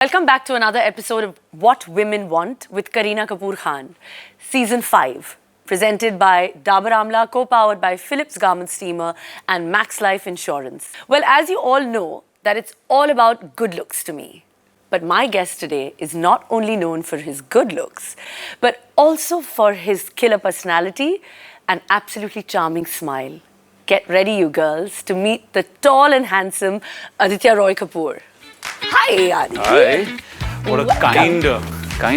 Welcome back to another episode of What Women Want with Kareena Kapoor Khan, Season 5, presented by Dabur Amla, co-powered by Philips Garment Steamer and Max Life Insurance. Well, as you all know, that it's all about good looks to me. But my guest today is not only known for his good looks, but also for his killer personality and absolutely charming smile. Get ready, you girls, to meet the tall and handsome Aditya Roy Kapur. Hi, Adi. Hi. What a kind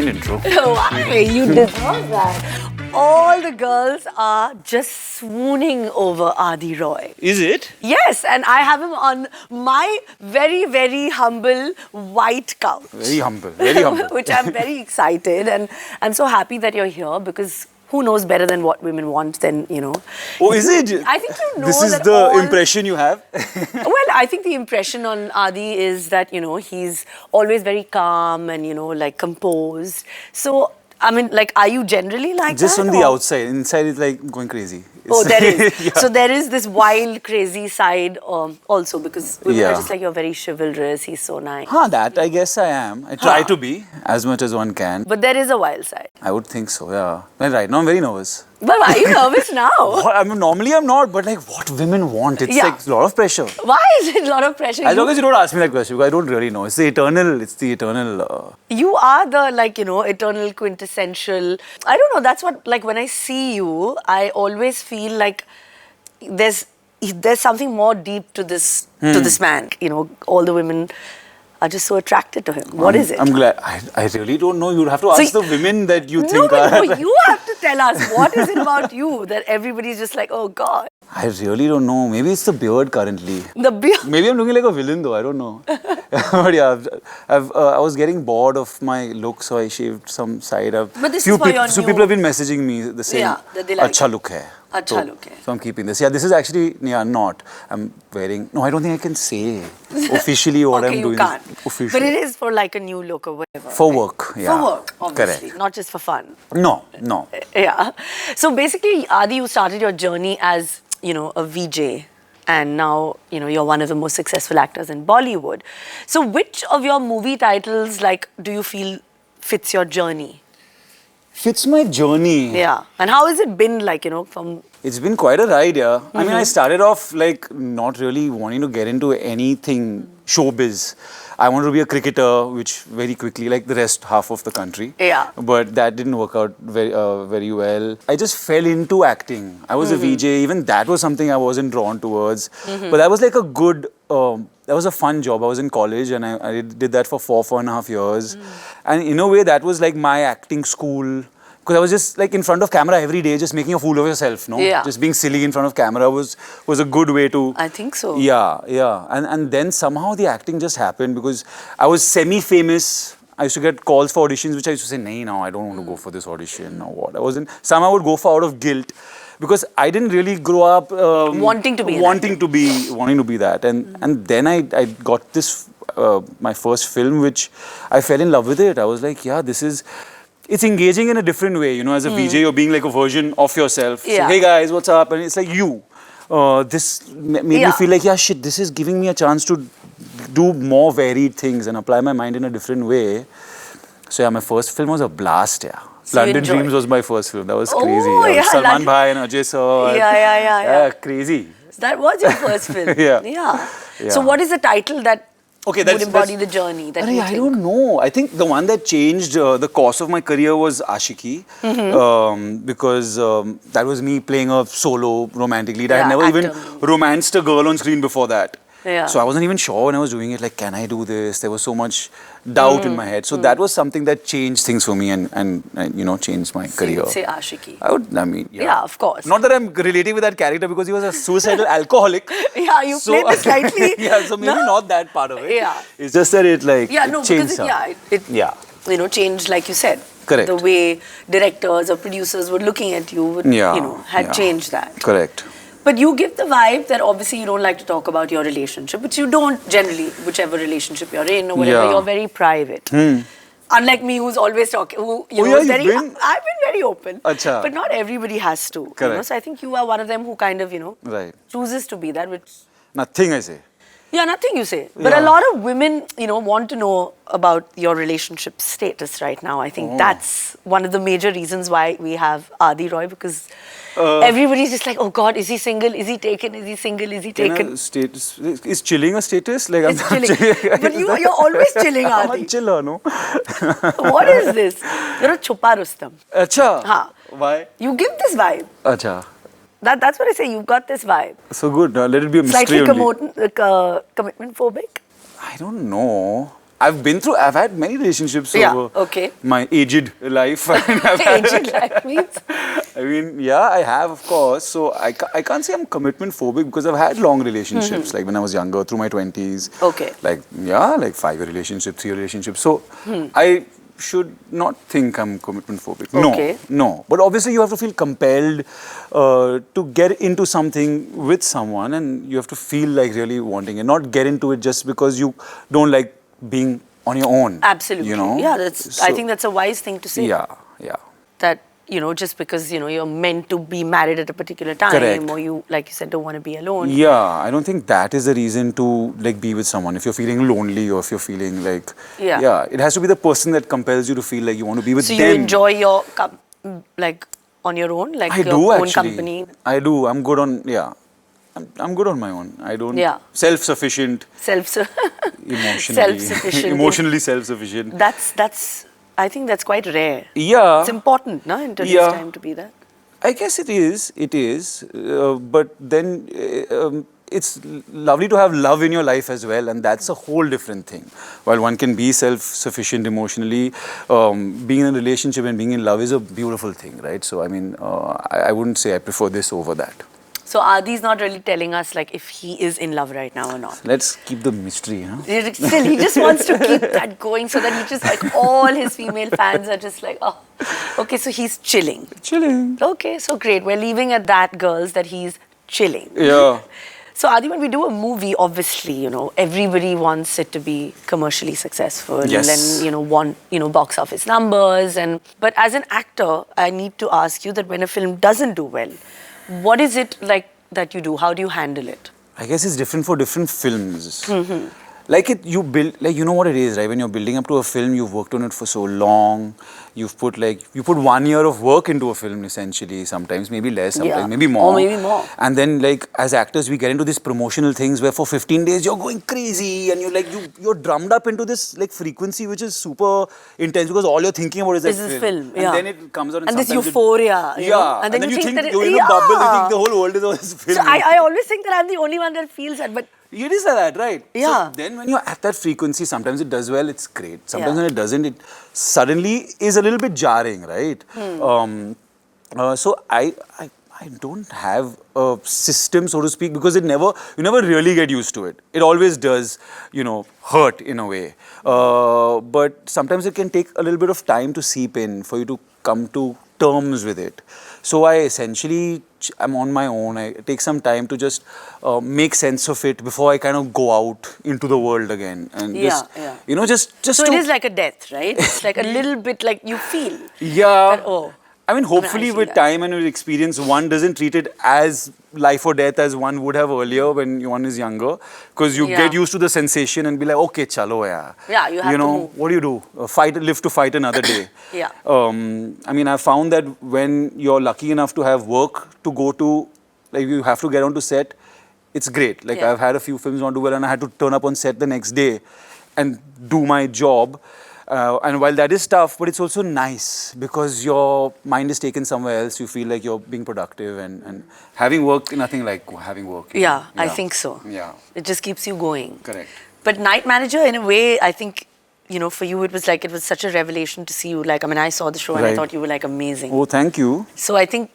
intro. Why? You deserve that. All the girls are just swooning over Adi Roy. Is it? Yes, and I have him on my very, very humble white couch. Very humble, very humble. Which I'm very excited and I'm so happy that you're here because who knows better than what women want than, you know. Oh, is it? I think you know this is that the impression you have? Well, I think the impression on Adi is that, you know, he's always very calm and, you know, like composed. So, I mean, like, are you generally like Just that? on the outside. Inside it's like going crazy. Oh, there is. Yeah. So there is this wild, crazy side also because women are just like, you're very chivalrous, he's so nice. That I guess I am. I try to be as much as one can. But there is a wild side. I would think so, yeah. But right now I'm very nervous. But why are you nervous now? I mean, normally I'm not, but like what women want, it's like a lot of pressure. Why is it a lot of pressure? As long as you don't ask me that question, because I don't really know. It's the eternal... You are the, like, you know, eternal quintessential... I don't know, that's what, like, when I see you, I always feel like there's something more deep to this man. You know, all the women are just so attracted to him. What is it? I'm glad. I really don't know. You'd have to ask the women that you think are... No, you have to tell us. What is it about you that everybody's just like, oh, God? I really don't know. Maybe it's the beard currently. The beard? Maybe I'm looking like a villain though. I don't know. But yeah, I was getting bored of my look, so I shaved some side. But this is for your few people have been messaging me the same. Yeah, that they like Acha look hai. Acha look hai. So I'm keeping this. Yeah, this is actually not. I'm wearing. No, I don't think I can say officially what okay, I'm doing. You can't. Officially. But it is for like a new look or whatever. For right? work, yeah. For work, obviously. Correct. Not just for fun. No. Yeah. So basically, Adi, you started your journey as, you know, a VJ. And now, you know, you're one of the most successful actors in Bollywood. So which of your movie titles, like, do you feel fits your journey? Fits my journey. Yeah. And how has it been, like, you know, from... It's been quite a ride, yeah. I mean, I started off, like, not really wanting to get into anything showbiz. I wanted to be a cricketer, which very quickly, like the rest half of the country. Yeah. But that didn't work out very well. I just fell into acting. I was a VJ. Even that was something I wasn't drawn towards. But that was like a good... that was a fun job. I was in college and I did that for 4.5 years. And in a way, that was like my acting school. Because I was just like in front of camera every day, just making a fool of yourself, no? Yeah. Just being silly in front of camera was a good way to... I think so. Yeah. And then somehow the acting just happened because I was semi-famous. I used to get calls for auditions, which I used to say, no, I don't want to go for this audition or what. I wasn't... Somehow I would go for out of guilt. Because I didn't really grow up... wanting to be that. And then I got this, my first film, which I fell in love with it. I was like, yeah, this is... It's engaging in a different way, you know, as a VJ, you're being like a version of yourself. Yeah. So, hey guys, what's up? And it's like you. This made me feel like, yeah, shit, this is giving me a chance to do more varied things and apply my mind in a different way. So yeah, my first film was a blast, yeah. So London Dreams was my first film. That was crazy. Yeah, Salman Bhai and Ajay sir. Yeah. Crazy. So that was your first film. Yeah. So what is the title that would embody the journey? That I don't know. I think the one that changed the course of my career was Aashiqui. Because that was me playing a solo romantic lead. I had never even romanced a girl on screen before that. Yeah. So I wasn't even sure when I was doing it, like, can I do this? There was so much doubt in my head. So that was something that changed things for me and you know, changed my career. Say Aashiqui. Yeah, of course. Not that I'm relating with that character because he was a suicidal alcoholic. Yeah, you played it slightly. Yeah, so maybe not that part of it. Yeah. It's just that it like because changed it you know, changed, like you said. Correct. The way directors or producers were looking at you, would, you know, had changed that. Correct. But you give the vibe that obviously you don't like to talk about your relationship, which you don't generally, whichever relationship you're in or whatever, you're very private. Unlike me, who's always talking, I've been very open. Achha. But not everybody has to. Correct. You know? So I think you are one of them who kind of, you know, Right. chooses to be that, which... Nothing I say. Yeah, nothing you say. But a lot of women, want to know about your relationship status right now. I think that's one of the major reasons why we have Adi Roy, because everybody's just like, oh God, is he single? Is he taken? Is he single? Is he taken? Status is chilling a status? Like It's chilling. But you're always chilling, I'm Adi. a chiller, no? What is this? You're a chupa Rustam. Acha. Ha. Why? You give this vibe. Acha. That's what I say. You've got this vibe. So good. Let it be a mystery Slightly only. commitment phobic. I don't know. I've had many relationships over my aged life. Aged life means? I mean, yeah, I have, of course. So I can't say I'm commitment phobic because I've had long relationships, like when I was younger, through my 20s. Okay. Like 5-year relationship, 3-year relationship. So I should not think I'm commitment phobic. No. But obviously you have to feel compelled to get into something with someone, and you have to feel like really wanting it, not get into it just because you don't like being on your own. Absolutely. Yeah, I think that's a wise thing to say. Yeah. That, just because, you're meant to be married at a particular time. Correct. Or you, like you said, don't want to be alone. Yeah, I don't think that is the reason to like be with someone. If you're feeling lonely or if you're feeling like, it has to be the person that compels you to feel like you want to be with them. So you enjoy your, like, on your own? Like your own company? I do. I'm good on, I'm good on my own. I don't, self-sufficient. Emotionally. Self-sufficient. Emotionally self-sufficient. I think that's quite rare. Yeah. It's important, no, in today's time to be that. I guess it is. But then it's lovely to have love in your life as well, and that's a whole different thing. While one can be self-sufficient emotionally, being in a relationship and being in love is a beautiful thing, right? So, I mean, I wouldn't say I prefer this over that. So Adi's not really telling us like if he is in love right now or not. Let's keep the mystery, huh? Still, he just wants to keep that going so that he just like all his female fans are just like, oh, okay, so he's chilling. Chilling. Okay, so great. We're leaving at that, girls, that he's chilling. Yeah. So Adi, when we do a movie, obviously, everybody wants it to be commercially successful. Yes. And, want, box office numbers. But as an actor, I need to ask you that when a film doesn't do well, what is it like that you do? How do you handle it? I guess it's different for different films. Like you build, like you know what it is, right? When you're building up to a film, you've worked on it for so long. You put 1 year of work into a film essentially. Sometimes maybe less, sometimes maybe more. Or maybe more. And then like as actors, we get into these promotional things where for 15 days you're going crazy and you're drummed up into this like frequency which is super intense because all you're thinking about is this film. And then it comes out and this euphoria. And then you think that you're in a bubble. You think the whole world is on this film. So I always think that I'm the only one that feels that, but it is like that, right? Yeah. So then when you're at that frequency, sometimes it does well, it's great. Sometimes when it doesn't, it suddenly is a little bit jarring, right? So I don't have a system, so to speak, because you never really get used to it. It always does, hurt in a way. But sometimes it can take a little bit of time to seep in for you to come to terms with it. So I essentially, I'm on my own. I take some time to just make sense of it before I kind of go out into the world again. And just so it is like a death, right? It's like a little bit like you feel. Yeah. That, I mean, hopefully with time and with experience, one doesn't treat it as life or death as one would have earlier when one is younger. Because you get used to the sensation and be like, okay, chalo yaar. Yeah, you have to move. What do? Live to fight another day. Yeah. I mean, I found that when you're lucky enough to have work to go to, like you have to get onto set, it's great. Like I've had a few films not do well and I had to turn up on set the next day and do my job. And while that is tough, but it's also nice because your mind is taken somewhere else. You feel like you're being productive and having work, nothing like having work. Yeah, I think so. Yeah. It just keeps you going. Correct. But Night Manager, in a way, I think, for you, it was such a revelation to see you. Like, I mean, I saw the show and I thought you were like amazing. Oh, thank you. So I think,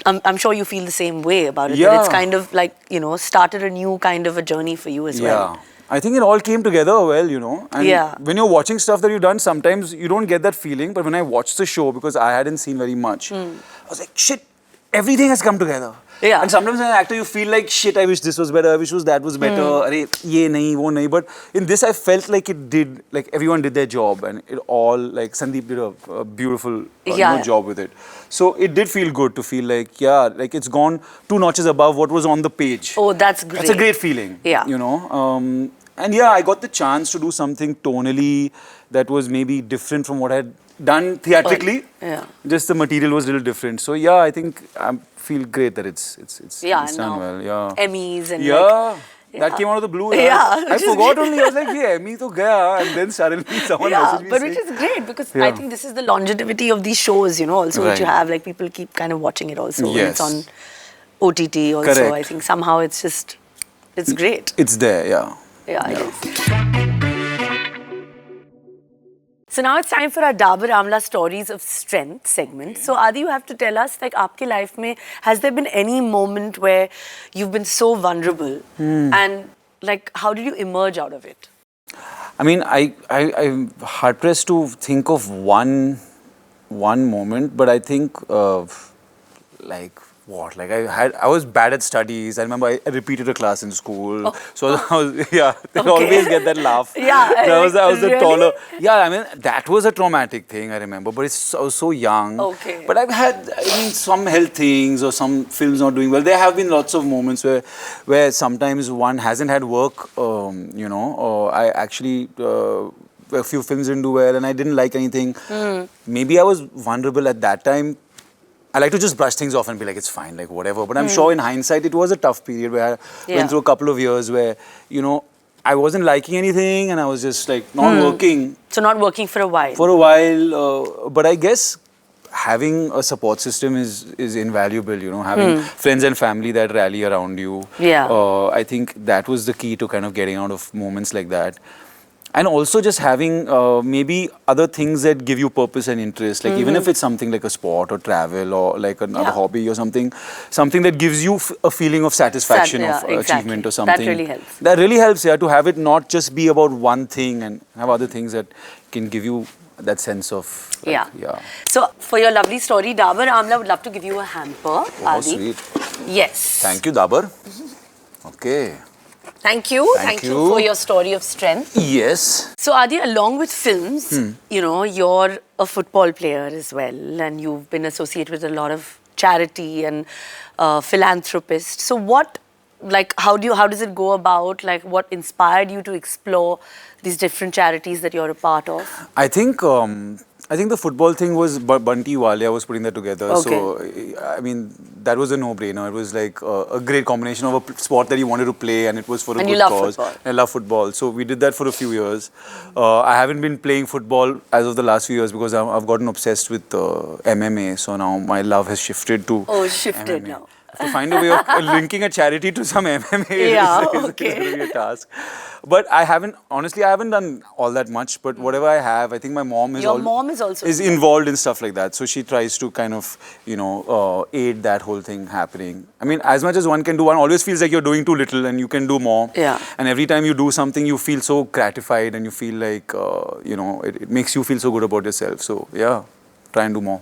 I'm sure you feel the same way about it. Yeah. That it's kind of like, started a new kind of a journey for you as well. Yeah. I think it all came together well, And when you're watching stuff that you've done, sometimes you don't get that feeling. But when I watched the show, because I hadn't seen very much, I was like, shit, everything has come together. Yeah. And sometimes as an actor, you feel like, shit, I wish this was better, I wish that was better. Arey, ye nahi, wo nahi. But in this, I felt like it did, like everyone did their job, and it all, like Sandeep did a beautiful job with it. So it did feel good to feel like, yeah, like it's gone 2 notches above what was on the page. Oh, that's great. That's a great feeling. Yeah. You know. And yeah, I got the chance to do something tonally that was maybe different from what I had done theatrically. Yeah. Just the material was a little different. So yeah, I think I feel great that it's done well. Yeah. Emmys and That came out of the blue. Yeah. I forgot only. I was like, yeah, Emmy to gaya. And then suddenly someone messaged me but saying, which is great because I think this is the longevity of these shows, you know, also which you have, like people keep kind of watching it also. When it's on OTT also. Correct. I think somehow it's great. It's there, yeah. Yeah, it is. So now it's time for our Dabur Amla Stories of Strength segment. So Adi, you have to tell us, like, aapke life mein, has there been any moment where you've been so vulnerable and like, how did you emerge out of it? I mean, I'm hard pressed to think of one moment, but I think like what? Like I was bad at studies. I remember I repeated a class in school. So I was, they always get that laugh. I was the taller. Yeah, I mean, that was a traumatic thing, I remember. But I was so young. But I've had, some health things or some films not doing well. There have been lots of moments where sometimes one hasn't had work, or I actually, a few films didn't do well and I didn't like anything. Maybe I was vulnerable at that time. I like to just brush things off and be like, it's fine, like whatever. But I'm sure in hindsight, it was a tough period where I went through a couple of years where, I wasn't liking anything and I was just like not working. So not working for a while. For a while. But I guess having a support system is invaluable, having friends and family that rally around you. I think that was the key to kind of getting out of moments like that. And also just having maybe other things that give you purpose and interest. Like even if it's something like a sport or travel or like another hobby or something that gives you a feeling of satisfaction of achievement or something. That really helps. That really helps, to have it not just be about one thing and have other things that can give you that sense of... So for your lovely story, Dabur Amla would love to give you a hamper. Oh, sweet. Yes. Thank you, Dabur. Okay. Thank you. Thank you for your story of strength. Yes. So Adi, along with films, you're a football player as well, and you've been associated with a lot of charity and philanthropist. So how does it go about? Like, what inspired you to explore these different charities that you're a part of? I think the football thing was Bunty Walia was putting that together. So, I mean, that was a no-brainer. It was like a great combination of a sport that he wanted to play and it was for a good cause. Football. I love football. So we did that for a few years. I haven't been playing football as of the last few years because I've gotten obsessed with MMA. So now my love has shifted to shifted MMA. now. To find a way of linking a charity to some MMA is going to be a task. But I haven't done all that much. But whatever I have, I think my mom is is involved in stuff like that. So she tries to kind of, aid that whole thing happening. I mean, as much as one can do, one always feels like you're doing too little and you can do more. And every time you do something, you feel so gratified and you feel like, it makes you feel so good about yourself. So try and do more.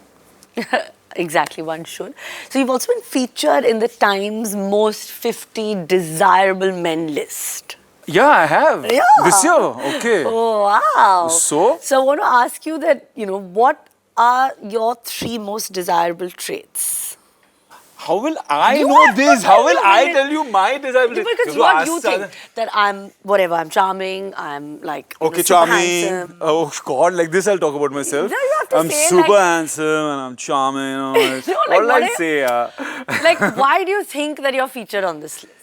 Exactly, one should. So you've also been featured in the Times Most 50 Desirable Men list. Yeah, I have. Yeah. This year. Okay. Oh, wow. So I want to ask you that, what are your 3 most desirable traits? How will I know this? How will I tell you my desirable traits? Because what you think that I'm charming, I'm like charming. handsome. Oh God, like this I'll talk about myself. No, you have to I'm say super handsome and I'm charming. What I say? Like, why do you think that you're featured on this list?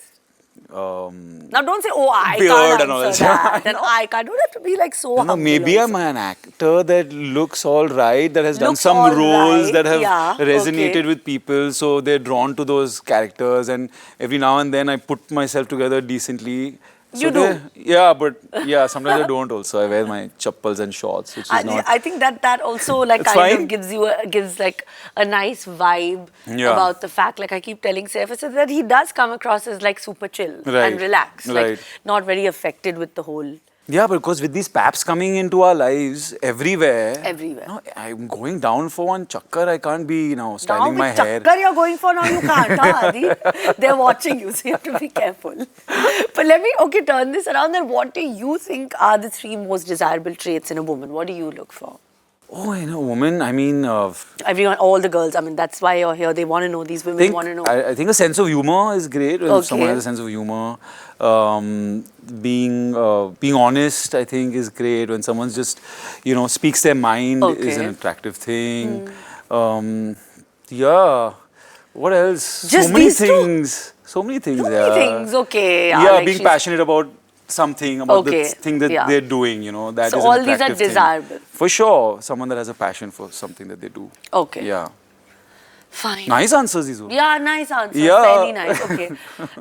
Now don't say, I beard can't and all answer that. And I can't. Don't have to be like so humble. Maybe also. I'm an actor that looks all right, that has done Looks some all roles right. that have resonated with people, so they're drawn to those characters. And every now and then I put myself together decently. So you do? Sometimes I don't also. I wear my chappals and shorts, which is I think that also like kind of gives like a nice vibe about the fact, like I keep telling Saif that he does come across as like super chill and relaxed, like not very affected with the whole Yeah, because with these paps coming into our lives everywhere. Everywhere. No, I'm going down for one chakkar. I can't be, styling now my with hair. chakkar you're going for now, you can't, huh, Adi? They're watching you, so you have to be careful. But let me, turn this around. Then what do you think are the 3 most desirable traits in a woman? What do you look for? Oh, in a woman, I mean... Everyone, all the girls, I mean, that's why you're here. They want to know, these women want to know. I think a sense of humor is great. If someone has a sense of humor. Being honest, I think, is great. When someone's just, speaks their mind is an attractive thing. Yeah. What else? Just so many these things. So many things, So many things, okay. Yeah, like being passionate about something, about the thing that they're doing, that so is an all these are attractive thing. desirable. For sure. Someone that has a passion for something that they do. Okay. Yeah. Fine. Nice answers, Izu. Yeah, nice answer. Yeah. Fairly nice. Okay.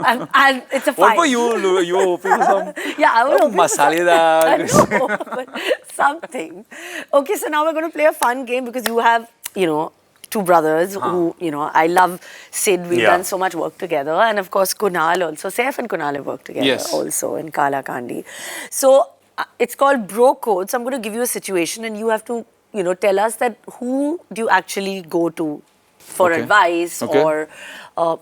And it's a fine. What were you? You were hoping for some yeah, I was hoping masaledar. for but something. Okay, so now we're going to play a fun game because you have, 2 brothers who, I love Sid. We've done so much work together. And of course, Kunal also. Saif and Kunal have worked together also in Kala Kandi. So it's called Bro Code. So I'm going to give you a situation and you have to, tell us that who do you actually go to for advice or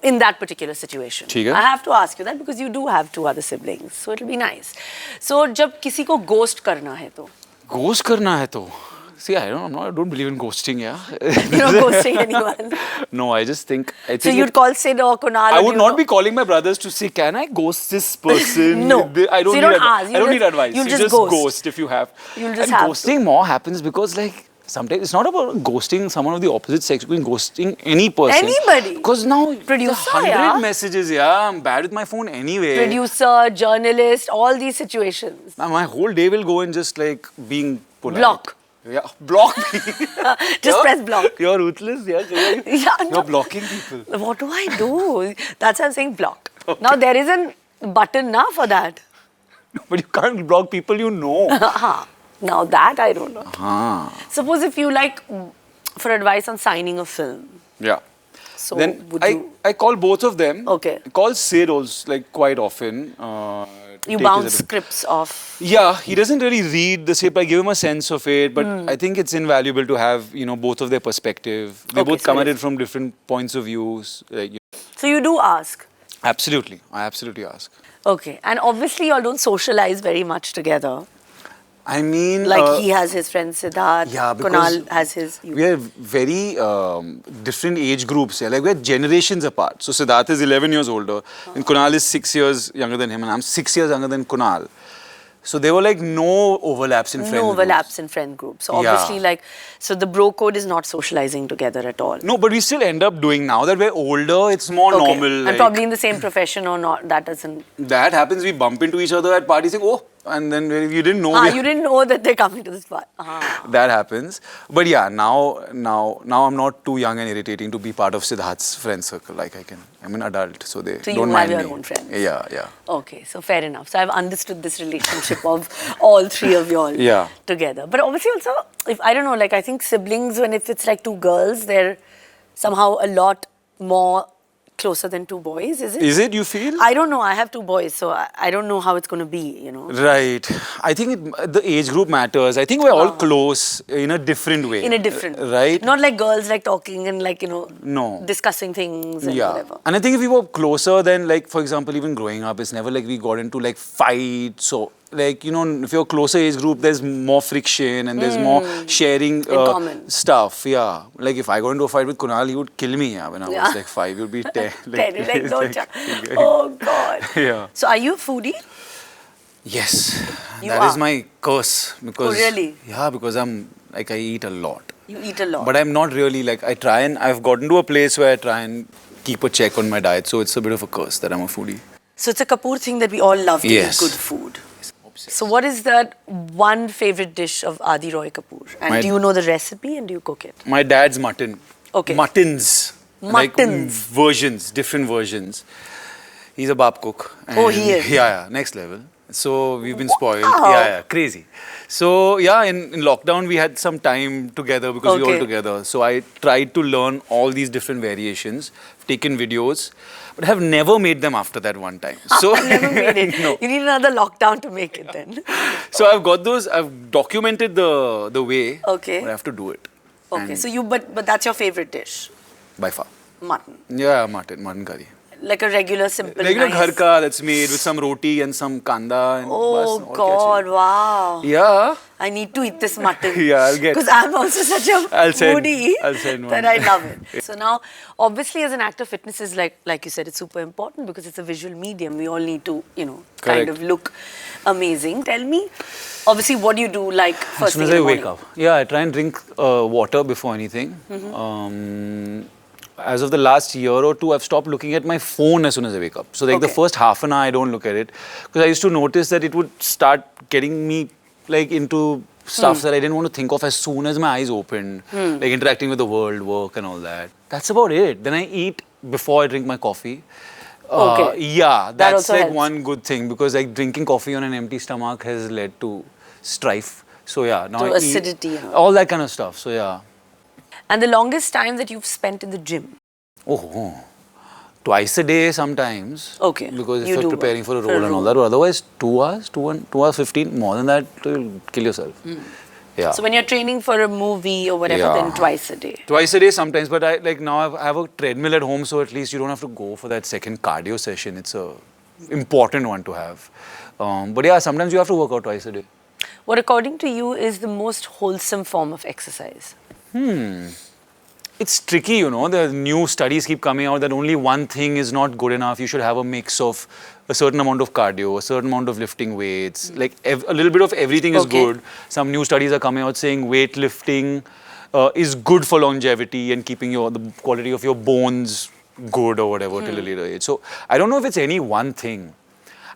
in that particular situation. I have to ask you that because you do have 2 other siblings. So it'll be nice. So जब किसी को ghost करना है तो? Ghost करना है तो? See, I don't believe in ghosting, yeah. You're not ghosting anyone. No, I think so you'd call Sid or Kunal? I would not be calling my brothers to say, can I ghost this person? No. I don't, I don't need advice. You just ghost if you have. You'll just and ghosting more happens because sometimes it's not about ghosting someone of the opposite sex, you can ghosting any person. Anybody. Because now producer, 100 messages, I'm bad with my phone anyway. Producer, journalist, all these situations. Now my whole day will go in just being polite. Block. Yeah, block me. Just press block. You're ruthless, You're blocking people. What do I do? That's why I'm saying block. Okay. Now there is a button now for that. But you can't block people you know. Now that I don't know. Suppose if you for advice on signing a film. Yeah. So then I call both of them. Okay. I call Sid also quite often. You bounce scripts off. Yeah, he doesn't really read the script. I give him a sense of it, but I think it's invaluable to have both of their perspective. They both come at it from different points of views. So you do ask. Absolutely, I absolutely ask. Okay, and obviously you all don't socialize very much together. I mean... he has his friend Siddharth, Kunal has his... We are very different age groups. Yeah? We're generations apart. So Siddharth is 11 years older, and Kunal is 6 years younger than him, and I'm 6 years younger than Kunal. So there were no overlaps in friend groups. No overlaps in friend groups. So obviously so the bro code is not socializing together at all. No, but we still end up doing, now that we're older, it's more normal. And probably in the same profession or not, that doesn't... That happens, we bump into each other at parties, and then you didn't know. You didn't know that they're coming to this party. That happens. But yeah, now I'm not too young and irritating to be part of Siddharth's friend circle. I'm an adult, so they don't mind me. So you have your own friends. Yeah. Okay, so fair enough. So I've understood this relationship of all 3 of you all together. But obviously also, if I don't know, I think siblings, if it's 2 girls, they're somehow a lot more closer than 2 boys, is it? Is it, you feel? I don't know. I have 2 boys, so I don't know how it's going to be, Right. I think the age group matters. I think we're all close in a different way. In a different way. Right? Not like girls talking and no. discussing things and whatever. And I think if we were closer, then for example, even growing up, it's never we got into fights. So if you're a closer age group, there's more friction and there's more sharing stuff. Yeah. If I got into a fight with Kunal, he would kill me when I was 5. He would be 10. Oh God. Yeah. So are you a foodie? Yes. That is my curse. Because, really? Yeah, because I'm I eat a lot. You eat a lot. But I'm not really I try and I've gotten to a place where I try and keep a check on my diet. So it's a bit of a curse that I'm a foodie. So it's a Kapoor thing that we all love to eat good food. So what is that one favorite dish of Adi Roy Kapoor? And do you know the recipe and do you cook it? My dad's mutton. Okay. Muttons. Muttons. Different versions. He's a bab cook. Oh, he is? Yeah, next level. So we've been spoiled. Wow. Yeah, crazy. So yeah, in lockdown we had some time together because we were all together. So I tried to learn all these different variations, taken videos, but have never made them after that one time. So Never made it. No. You need another lockdown to make it then. So I've got those. I've documented the way. Okay. But I have to do it. Okay, And so but that's your favorite dish? by far. Mutton. Yeah, mutton curry. Like a regular, simple, Regular nice. ghar ka that's made with some roti and some kanda. And Oh bas, aur kya God, chahiye. wow. Yeah. I need to eat this mutton. Yeah, I'll get- Because I'm also such a I'll send- foodie I'll send that one. I love it. So now, obviously, as an actor, fitness is like you said, it's super important because it's a visual medium. We all need to, kind Correct. of look amazing. Tell me, obviously, what do you do like As first soon thing as in I the wake morning? up. Yeah, I try and drink water before anything. As of the last year or two, I've stopped looking at my phone as soon as I wake up. So like the Okay. first half an hour, I don't look at it. Because I used to notice that it would start getting me like into stuff that I didn't want to think of as soon as my eyes opened. Like interacting with the world, work and all that. That's about it. Then I eat before I drink my coffee. Okay. Yeah, That that's also like helps. one good thing because like drinking coffee on an empty stomach has led to strife. So yeah, now To I acidity eat and all that kind of stuff. So yeah. And the longest time that you've spent in the gym? Oh, twice a day sometimes. Okay, Because if you you're do preparing for a for a role and all role. that, or otherwise 2 hours, 2 hours 15, more than that, you'll kill yourself. Yeah. So when you're training for a movie or whatever, then Yeah. twice a day. Twice a day sometimes, but I like now I have a treadmill at home, so at least you don't have to go for that second cardio session. It's a important one to have. But yeah, sometimes you have to work out twice a day. What, according to you, is the most wholesome form of exercise? It's tricky, The new studies keep coming out that only one thing is not good enough. You should have a mix of a certain amount of cardio, a certain amount of lifting weights. Like a little bit of everything is Okay. good. Some new studies are coming out saying weightlifting is good for longevity and keeping the quality of your bones good or whatever till a later age. So I don't know if it's any one thing.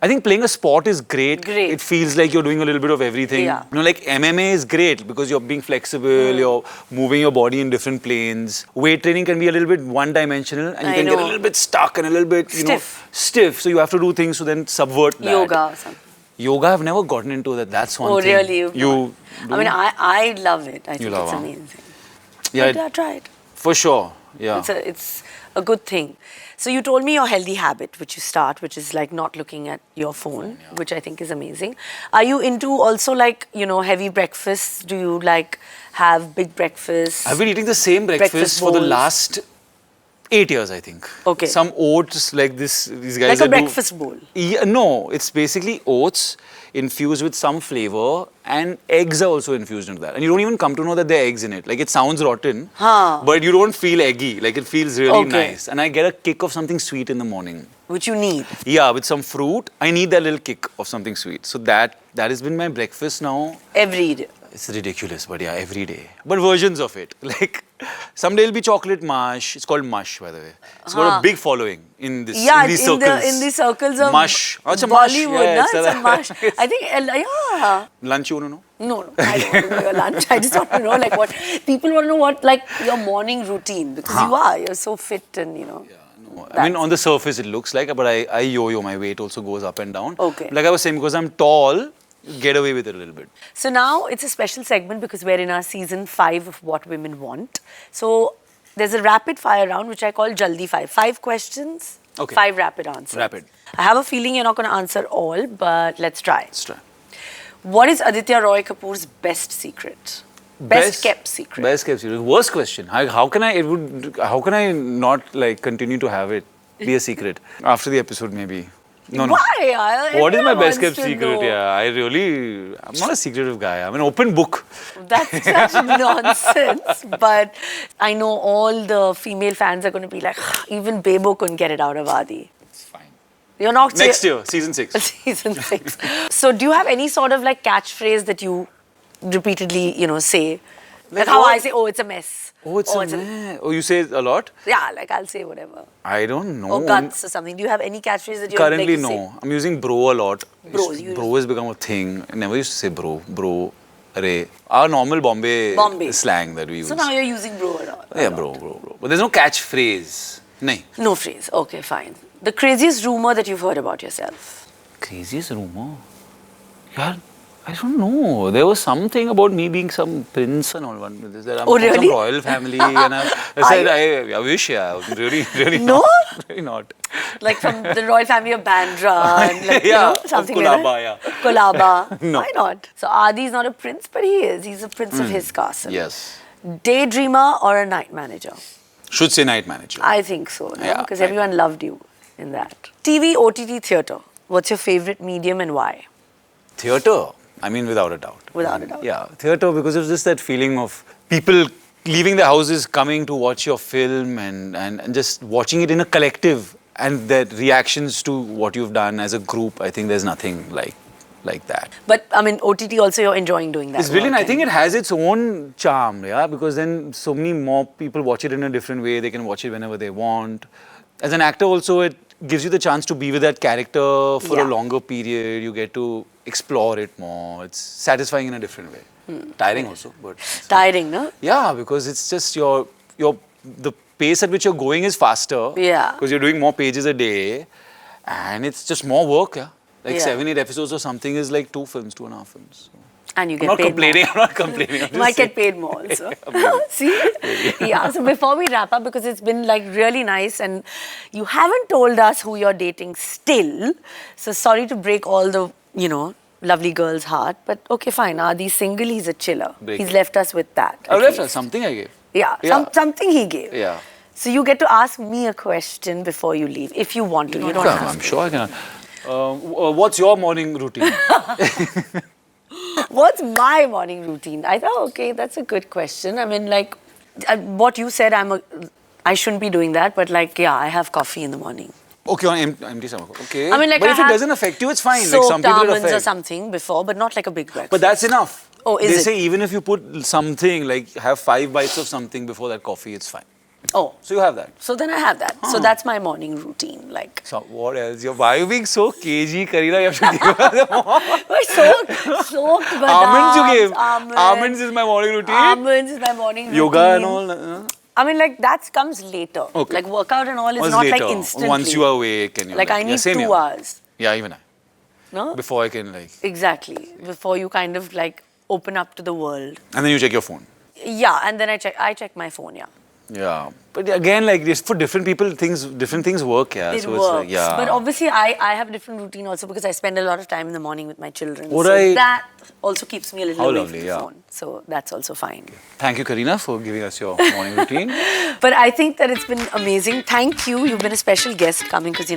I think playing a sport is great. Great. It feels like you're doing a little bit of everything. Yeah. Like MMA is great because you're being flexible, you're moving your body in different planes. Weight training can be a little bit one-dimensional and you I can get a know. little bit stuck and a little bit, stiff. So you have to do things to then subvert that. Yoga or something. Yoga, I've never gotten into that. That's one Oh, thing. really? You I mean, I love it. I think love it's it. amazing. yeah, But try it. for sure. Yeah. It's a good thing. So you told me your healthy habit, which you start, which is like not looking at your phone, which I think is amazing. Are you into also like, heavy breakfasts? Do you like have big breakfasts? I've been eating the same breakfast for the bowls? last 8 years, I think. Okay. Some oats like this. These guys Like a that do- breakfast bowl? Yeah, no, it's basically oats infused with some flavor and eggs are also infused into that. And you don't even come to know that there are eggs in it. Like it sounds rotten, but you don't feel eggy. Like it feels really Okay. nice. And I get a kick of something sweet in the morning. Which you need. Yeah, with some fruit, I need that little kick of something sweet. So that has been my breakfast now. Every day. It's ridiculous, but yeah, every day. But versions of it. Like, someday it'll be chocolate mush. It's called mush, by the way. It's got a big following in these circles. in the circles of Mush. Oh, it's a mush. Bollywood, Yeah, na? it's It's a a- mush. I think, yeah. Lunch, you want to know? No, I don't want to know your lunch. I just want to know like what, people want to know what like your morning routine, because you're so fit and No, I mean, on the surface it looks like, but I yo-yo. My weight also goes up and down. Okay. Like I was saying, because I'm tall, get away with it a little bit. So now it's a special segment because we're in our season 5 of What Women Want. So there's a rapid fire round which I call Jaldi 5. 5 questions, Okay. 5 rapid answers. Rapid. I have a feeling you're not going to answer all, but let's try. Let's try. What is Aditya Roy Kapur's best secret? Best kept secret. Best kept secret. Worst question. How can I not like continue to have it be a secret after the episode maybe? No. Why? What is my Everyone best wants kept to secret? know. Yeah, I'm not a secretive guy. I'm an open book. That's such nonsense. But I know all the female fans are going to be like, even Bebo couldn't get it out of Adi. It's fine. You're not Next year, season 6. Season 6. So do you have any sort of like catchphrase that you repeatedly, say? Like how what? I say, oh, it's a mess. Oh, it's a mess. Oh, you say it a lot? Yeah, like I'll say whatever. I don't know. Or guts or something. Do you have any catchphrase that you Currently, like to no. say? I'm using bro a lot. Bro, you Bro has become a thing. I never used to say bro. Bro. Arey. Our normal Bombay slang that we use. So now you're using bro at all. Yeah, bro. But there's no catchphrase. Nahin. No phrase. Okay, fine. The craziest rumor that you've heard about yourself? Craziest rumor? Yeah, I don't know. There was something about me being some prince and all. That I'm Oh, from really? some royal family, and I said, I wish, yeah, really No? not, really not. Like from the royal family of Bandra and like, Yeah, something of like Kolaba, that. Kolaba. No. Why not? So Adi is not a prince, but he is. He's a prince of his castle. Yes. Daydreamer or a night manager? Should say night manager. I think so, no? Yeah, Because right. everyone loved you in that. TV, OTT, theatre. What's your favorite medium and why? Theatre. I mean, without a doubt. Without a doubt. Yeah, theatre, because it was just that feeling of people leaving their houses, coming to watch your film and just watching it in a collective, and their reactions to what you've done as a group. I think there's nothing like that. But I mean, OTT also you're enjoying doing that. It's brilliant. work, I think and- it has its own charm, yeah, because then so many more people watch it in a different way. They can watch it whenever they want. As an actor also, it gives you the chance to be with that character for Yeah. a longer period. You get to explore it more. It's satisfying in a different way. Tiring also, but Tiring, no? yeah, because it's just the pace at which you're going is faster. Yeah. Because you're doing more pages a day, and it's just more work, yeah. Like Yeah. 7, 8 episodes or something is like 2.5 films. So. And you I'm get not paid complaining. more. I'm not complaining. I'm You just might saying. get paid more also. See? Yeah, so before we wrap up, because it's been like really nice and you haven't told us who you're dating still. So sorry to break all the, lovely girl's heart. But okay, fine. Adi's single, he's a chiller. Break He's it. left us with that. I at left least. something I gave. Yeah, Yeah. something he gave. Yeah. So you get to ask me a question before you leave, if you want to. You don't have I'm to. sure I can. What's your morning routine? What's my morning routine? I thought, okay, that's a good question. I mean, like, what you said, I shouldn't be doing that, but like, yeah, I have coffee in the morning. Okay, on empty stomach. Okay. I mean, like, but I if it have doesn't affect you, it's fine. Like soaked some people it almonds or affects. something before, but not like a big breakfast. But that's enough. Oh, is they it? say even if you put something, like have 5 bites of something before that coffee, it's fine. Oh, So you have that. so then I have that. So that's my morning routine. Like, So what else? Why are you being so cagey, Kareena? You have to give us more. but soaked badams, Almonds you gave. Almonds. Almonds is my morning routine. Almonds is my morning routine. Yoga and all. I mean, like, that comes later. Okay. Like, workout and all is Was not later. like instantly. Once you are awake and you're Like, I need same 2 here. hours. Yeah, even I. No? Before I can like. Exactly. Before you kind of like open up to the world. And then you check your phone. Yeah, and then I check my phone, yeah. Yeah. But again, like just for different people, different things work, yeah. It so works. it's like, yeah. But obviously, I have a different routine also because I spend a lot of time in the morning with my children. Would so I- that also keeps me a little How away lovely, from the yeah. phone. So that's also fine. Thank you, Kareena, for giving us your morning routine. But I think that it's been amazing. Thank you. You've been a special guest coming because,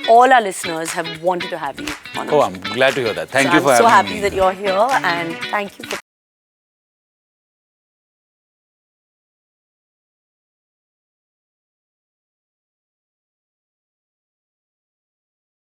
all our listeners have wanted to have you on Oh, our I'm glad to hear that. Thank show. you for I'm so having happy me. that you're here and thank you for